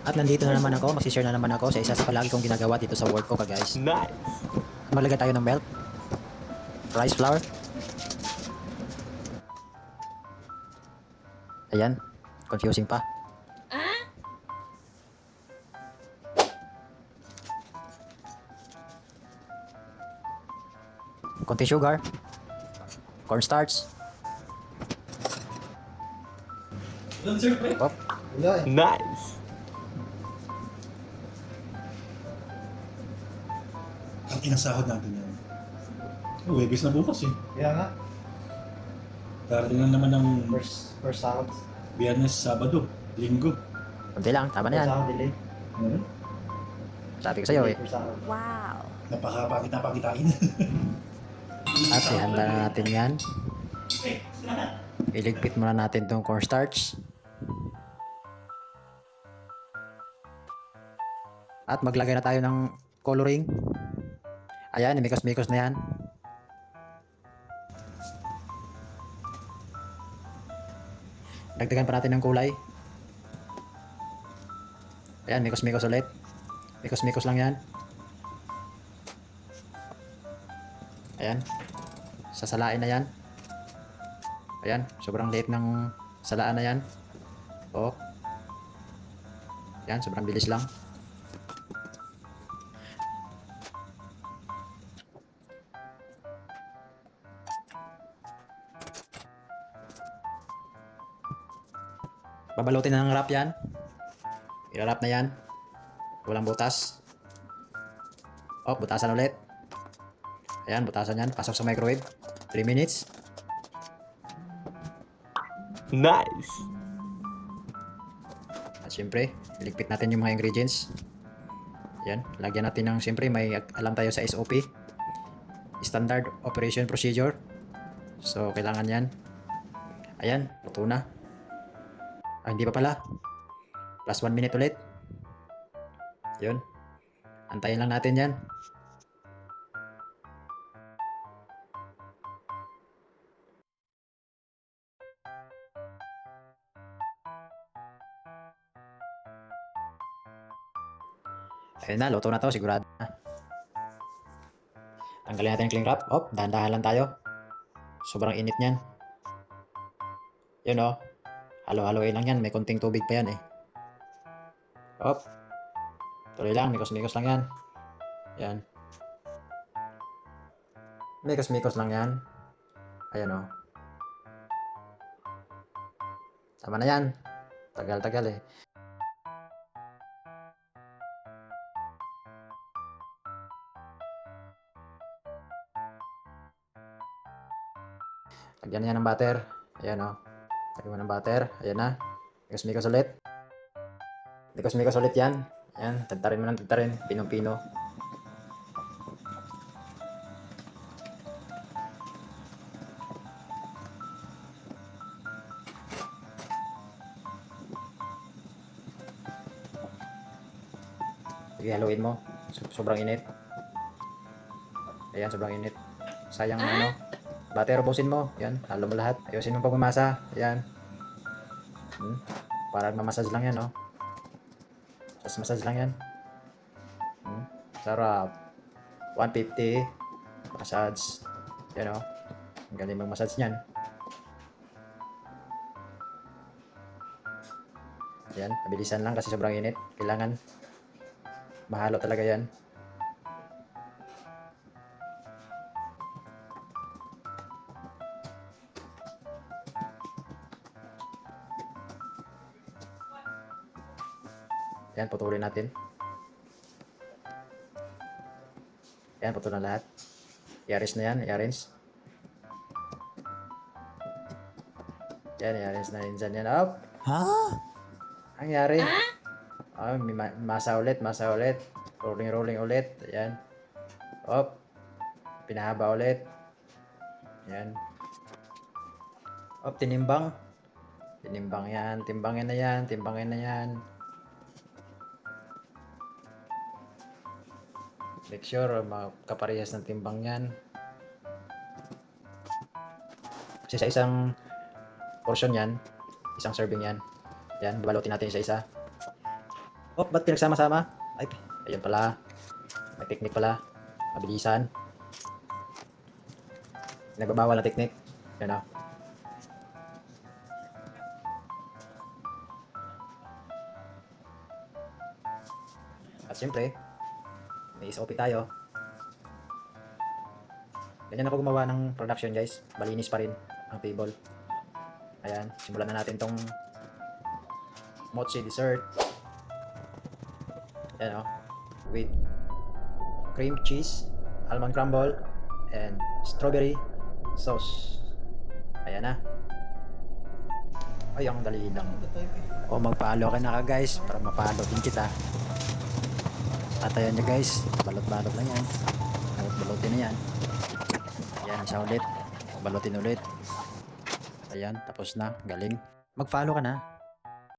At nandito na naman ako, magsishare na naman ako sa isa sa palagi kong ginagawa dito sa work ko guys. Nice. Maglagay tayo ng milk, rice flour. Ayan, confusing pa. Konti sugar, cornstarch. Op, Wala eh. Nice. Ang inasahod natin yan. Webis na bukas eh. Kaya nga, Darating na naman ng first sound. Biyernes, Sabado, Linggo. konti lang, tama na yan. First sound delay. Sabi ko sa'yo eh. First sound. Wow. Napakapakitain. At ihanda na natin yan. Iligpit muna natin itong cornstarch. At maglagay na tayo ng coloring. Ayan, imikos-mikos na yan. Dagdagan pa natin ng kulay. Ayan, mikos-mikos ulit. Mikos-mikos lang yan. Ayan. Sasalain na yan. Ayan, sobrang liit ng salaan na yan. O. Ayan, sobrang bilis lang. Babalutin na ng wrap yan. I-wrap na yan. Walang butas. O, butasan ulit. Ayan, butasan yan. Pasok sa microwave. 3 minutes. Nice. At syempre, iligpit natin yung mga ingredients. Ayan, lagyan natin ng, syempre, may alam tayo sa SOP. Standard Operation Procedure. So, kailangan yan. Ayan, luto na. Ah, hindi pa pala. Plus 1 minute ulit. Yun. Antayin lang natin yan. Ayun na, luto na to, sigurado na. Tanggalin natin yung cling wrap. Op, dahan-dahan lang tayo. Sobrang init niyan. Yun o. Halo-haloin lang yan. May konting tubig pa yan eh. Op. Tuloy lang. Mikos-mikos lang yan. Yan. Mikos-mikos lang yan. Ayan o. Tama na yan. Tagal-tagal eh. Lagyan na yan ng butter. Ayan o. Lagyan mo ng butter. Ayan na. Mikos-mikos ulit. Mikos-mikos ulit yan. Ayan. Tagtarin mo ng tagtarin. Pinong-pino. Sige, haluin mo. Sobrang init. Ayan, sobrang init. Sayang ano. Butter, ubusin mo. Yan, halo mo lahat. Ayusin mo pagmamasa. Yan. Parang mamasage lang yan, no? Just massage lang yan. Sarap. 150. Massage. Yan, no? Ang galing mag-massage niyan. Yan, mabilisan lang kasi sobrang init. Kailangan mahalo talaga yan. Yan, putulin natin. Yan, putol na lahat. I-arrange na yan, i-arrange. Yan, i-arrange na rin dyan. Yan, up! Ha? Ang nangyari? Masa ulit, masa ulit. Rolling, rolling ulit. Yan. Up. Pinahaba ulit. Yan. Up, tinimbang. Tinimbang yan, timbangin na yan, timbangin na yan. Make sure makaparehas ng timbang yan. Kasi sa isang portion yan, isang serving yan. Yan, babalutin natin isa-isa. Oh, ba't pinagsama-sama? Ay, ayun pala. May technique pala. Mabilisan. Nagbabawal na technique. Yan o. At syempre, may SOP tayo. Ganyan ako gumawa ng production guys. Malinis pa rin ang table. Ayan, simulan na natin tong mochi dessert. Ayan o. With cream cheese, almond crumble, and strawberry sauce. Ayan na. Ay, ang dali lang. O, magpalo ka na ka guys para mapalo din kita. At ayan nyo guys, balot-balot na yan. Balot-balotin na yan. Ayan, isa ulit. Balutin ulit. Ayan, tapos na. Galing. Mag-follow ka na.